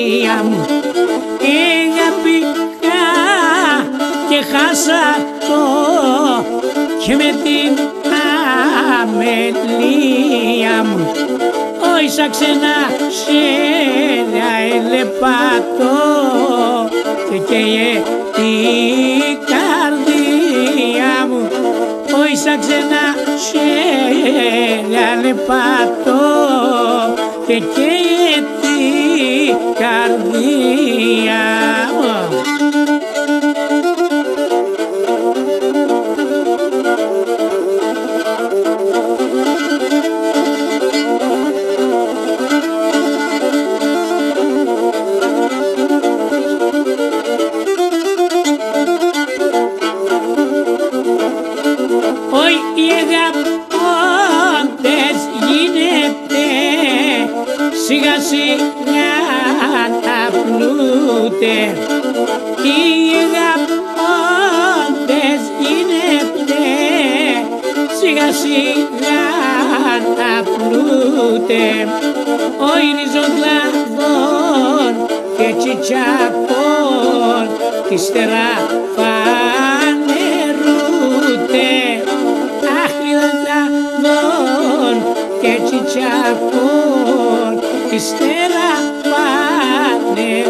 καρδία μου. Πήγα και χάσα το και με την αμελία μου. Όισα ξένα σέρια ελεπάτω και καίγε την καρδία μου. Όισα ξένα σέρια ελεπάτω και καίγε την καρδία μου. Οι αγαπώντες γίνεται σιγά σιγά να πλούτε. Οι αγαπώντες γίνεται σιγά σιγά να πλούτε. Ο ριζογλαδών και τσιτσακών ύστερα φανερούτε. Και τσιτσακών ύστερα φανερούτε.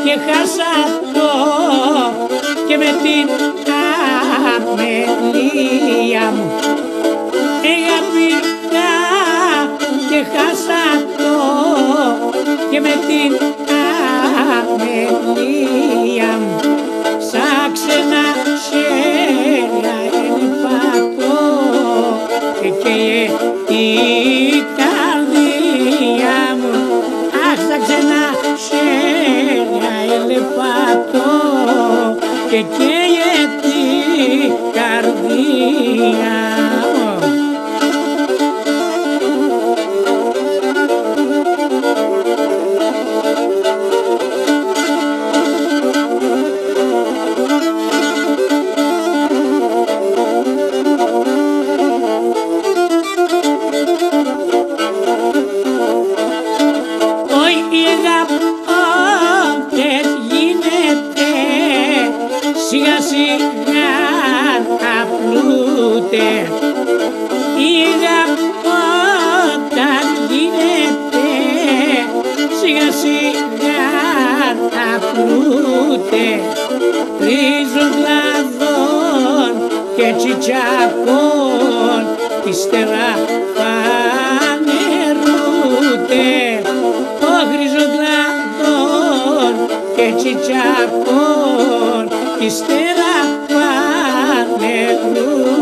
Και χάσα το και με την αμελία μου. Πήγα και χάσα το και με την αμελία μου. Σαν ξένα σέρια ελπατώ και καίγε την καρδία μου. Αχ, σαν ξένα σέρια ελπατώ και καίγε την καρδία μου. Σιγά σιγά να πλούτε. Η αγαπώντας γίνεται σιγά σιγά να πλούτε. Ριζογλαδών και τσιτσακών ύστερα φανερούτε. Ο ριζογλαδών και τσιτσακών ύστερα φανερούτε.